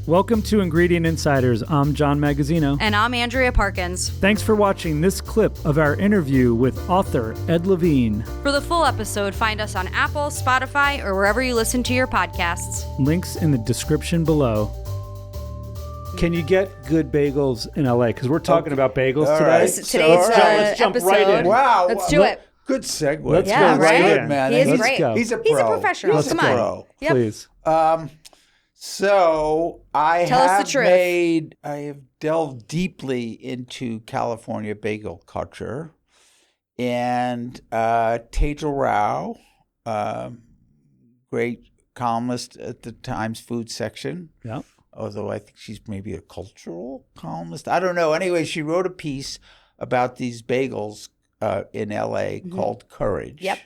Welcome to Ingredient Insiders. I'm John Magazzino. And I'm Andrea Parkins. Thanks for watching this clip of our interview with author Ed Levine. For the full episode, find us on Apple, Spotify, or wherever you listen to your podcasts. Links in the description below. Can you get good bagels in LA? Because we're talking about bagels today. Right. Let's jump episode. right in. Wow. Let's do it. Good segue. Let's Yeah, go right? right Good, in. man. He is Let's great. go. He's a pro. He's a professional. He's a Come on. pro. Yep. Please. So I Tell us the truth. I have delved deeply into California bagel culture, and Tejal Rao, great columnist at the Times food section. Yeah. Although I think she's maybe a cultural columnist. I don't know. Anyway, she wrote a piece about these bagels in LA called Courage. Yep.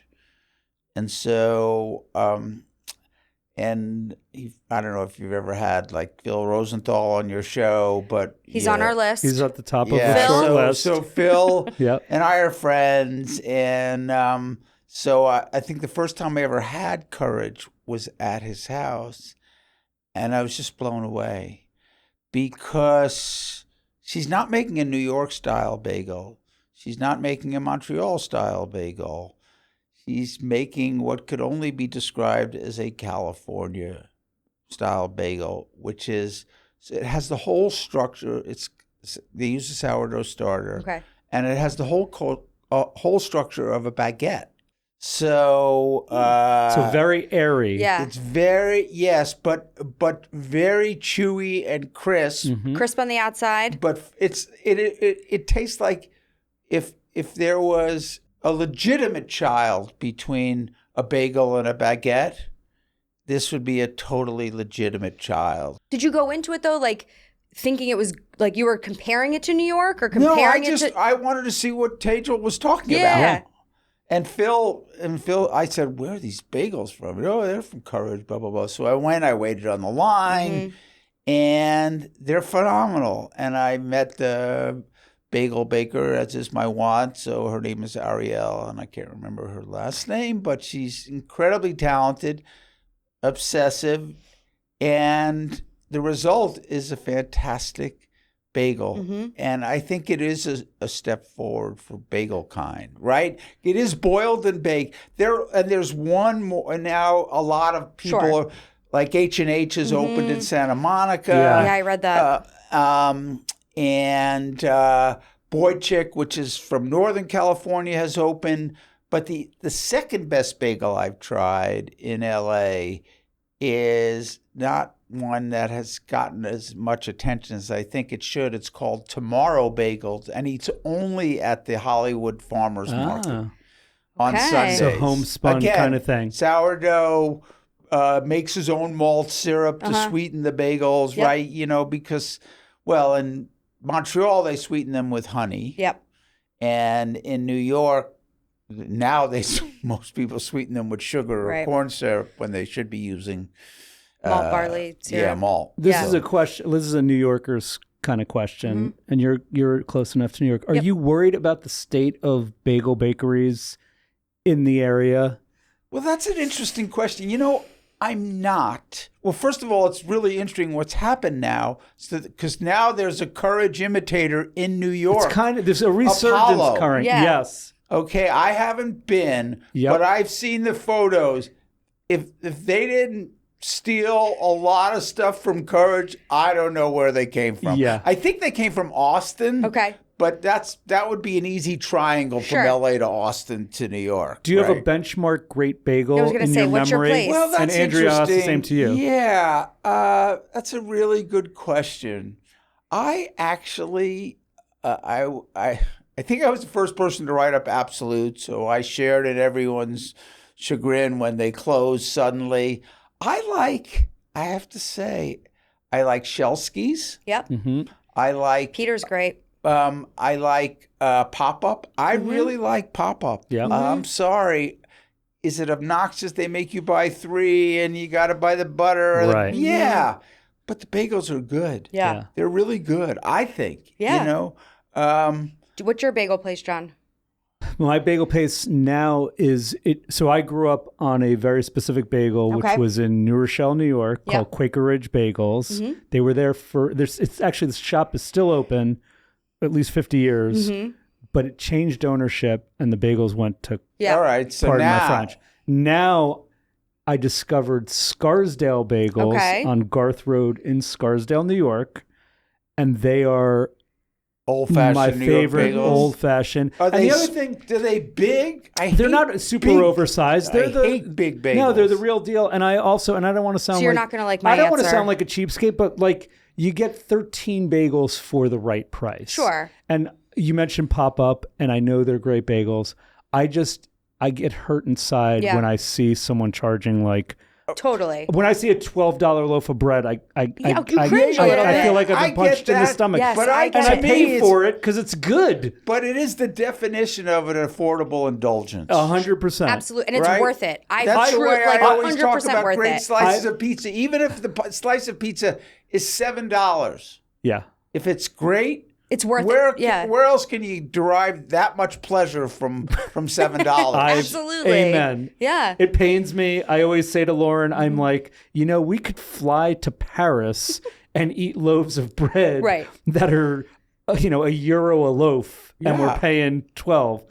And so, I don't know if you've ever had like Phil Rosenthal on your show, but He's on our list. He's at the top of the yeah. short list. So Phil Yep. and I are friends, and so I think the first time I ever had Courage was at his house, and I was just blown away because she's not making a New York style bagel. She's not making a Montreal style bagel. She's making what could only be described as a California style bagel, which is, it has the whole structure. They use a sourdough starter. Okay. And it has the whole structure of a baguette. So So very airy. Yeah. it's very, yes, but very chewy and crisp. Mhm. Crisp on the outside. But it tastes like if there was a legitimate child between a bagel and a baguette, this would be a totally legitimate child. Did you go into it, though, like thinking it was like you were comparing it to New York or comparing I wanted to see what Tejal was talking Yeah. about. And Phil, I said, where are these bagels from? Oh, they're from Courage, blah, blah, blah. So I waited on the line, and they're phenomenal. And I met the bagel baker, as is my want. So her name is Ariel, and I can't remember her last name, but she's incredibly talented, obsessive, and the result is a fantastic bagel. And I think it is a step forward for bagel kind, right? It is boiled and baked. There's one more, and now a lot of people Sure. are, like H&H has opened in Santa Monica. Yeah, I read that. And Boychik, which is from Northern California, has opened. But the second best bagel I've tried in LA is not one that has gotten as much attention as I think it should. It's called Tomorrow Bagels, and it's only at the Hollywood Farmers Market on Okay. Sundays. So homespun Again, kind of thing. Sourdough, makes his own malt syrup to sweeten the bagels, Yep. right? You know, because, well, in Montreal, they sweeten them with honey. Yep. And in New York, now most people sweeten them with sugar or Right. corn syrup when they should be using Malt barley syrup. Yeah, malt. This Yeah. is a question. This is a New Yorker's kind of question, and you're close enough to New York. Are Yep. you worried about the state of bagel bakeries in the area? Well, that's an interesting question. You know, I'm not. Well, first of all, it's really interesting what's happened now, because now there's a Courage imitator in New York. It's kind of there's a resurgence Apollo. current. Yeah. Yes. Okay, I haven't been, Yep. but I've seen the photos. If they didn't steal a lot of stuff from Courage, I don't know where they came from. Yeah. I think they came from Austin. Okay. But that would be an easy triangle Sure. from LA to Austin to New York. Do you have a right? benchmark great bagel I was gonna in say, your what's your memory? place? Well, that's and Andrea, I'll ask the interesting. same to you. Yeah, that's a really good question. I actually, I think I was the first person to write up Absolute, so I shared at everyone's chagrin when they closed suddenly. I have to say, I like Shelsky's. Yep. Mm-hmm. I like Peter's great. I like Pop-Up. I really like Pop-Up. Yeah. I'm sorry. Is it obnoxious they make you buy 3 and you got to buy the butter? Right. Yeah. But the bagels are good. Yeah. They're really good, I think. Yeah. You know? What's your bagel place, John? My bagel pace now is it. So I grew up on a very specific bagel, which was in New Rochelle, New York, called Quaker Ridge Bagels. They were there for. It's actually, the shop is still open, at least 50 years, but it changed ownership, and the bagels went to. All right, so pardon now, my French. Now, I discovered Scarsdale Bagels on Garth Road in Scarsdale, New York, and they are. Old-fashioned my New York favorite bagels. Old-fashioned. Are they, and the other thing, are they big? they're not super oversized. They're I hate big bagels. No, they're the real deal. And I don't want to sound So you're not going to like my I don't want to answer. sound like a cheapskate, but like you get 13 bagels for the right price. Sure. And you mentioned Pop-Up, and I know they're great bagels. I get hurt inside when I see someone charging like. Totally. When I see a $12 loaf of bread, I cringe a little I feel bit. like I've been punched in the stomach. Yes, but I and I get pay it. for it because it's good. But it is the definition of an affordable indulgence. 100%. Absolutely. And it's Right? worth it. That's the way I always talk 100% about worth great it. slices of pizza. Even if the slice of pizza is $7, Yeah. if it's great, It's worth where it. Yeah. where else can you derive that much pleasure from $7? Absolutely. Amen. Yeah. It pains me. I always say to Lauren, I'm like, we could fly to Paris and eat loaves of bread that are, €1 a loaf, and we're paying 12.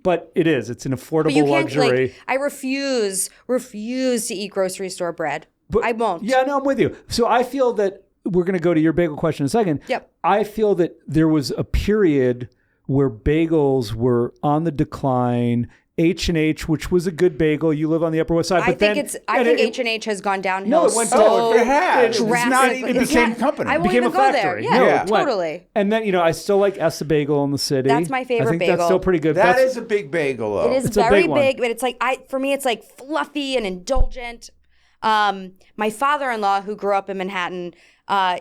But it's an affordable But you can't, luxury. I refuse to eat grocery store bread. But, I won't. Yeah, no, I'm with you. So I feel that we're going to go to your bagel question in a second. Yep. I feel that there was a period where bagels were on the decline. H&H, which was a good bagel. You live on the Upper West Side. I think H&H has gone downhill. No, it went so it has. It's not drastically. even the same company. I It won't became even a go factory. there. No, Yeah, it went. totally. And then, I still like Essa Bagel in the city. That's my favorite I think bagel. that's still pretty good. That is a big bagel, though. It is It's a very big one. big, but it's like for me, it's like fluffy and indulgent. My father-in-law, who grew up in Manhattan,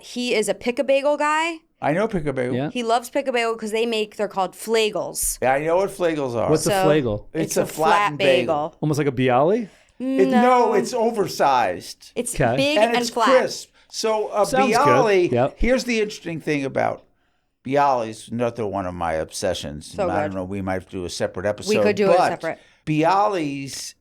he is a pick-a-bagel guy. I know pick-a-bagel. Yeah. He loves pick-a-bagel because they're called flagels. Yeah, I know what flagels are. What's a flagel? It's a a flat flattened bagel. Almost like a bialy? No, it's oversized. It's Okay. big and and it's flat. crisp. So a Sounds bialy, good. Yep. here's the interesting thing about bialys, another one of my obsessions. So I don't good. know, we might have to do a separate episode. We could do it but separate. Bialys,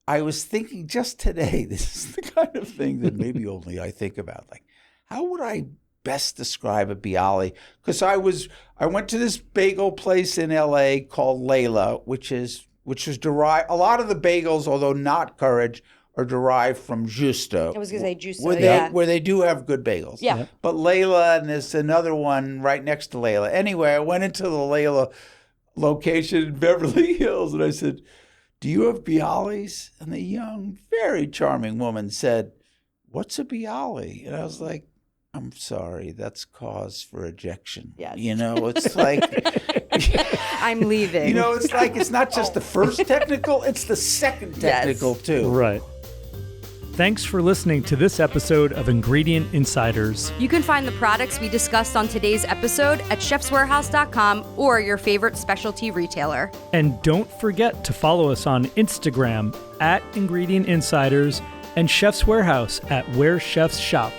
I was thinking just today, this is the kind of thing that maybe only I think about. Like, how would I best describe a bialy? Because I went to this bagel place in LA called Layla, which is derived. A lot of the bagels, although not Courage, are derived from Justo. I was going to say Justo, where they do have good bagels. Yeah. But Layla, and there's another one right next to Layla. Anyway, I went into the Layla location in Beverly Hills, and I said, "Do you have bialys?" And the young, very charming woman said, "What's a bialy?" And I was like, "I'm sorry, that's cause for ejection." Yes. It's like, I'm leaving. it's like it's not just the first technical, it's the second technical too. Right. Thanks for listening to this episode of Ingredient Insiders. You can find the products we discussed on today's episode at chefswarehouse.com or your favorite specialty retailer. And don't forget to follow us on Instagram @Ingredient Insiders and Chef's Warehouse @Where Chefs Shop.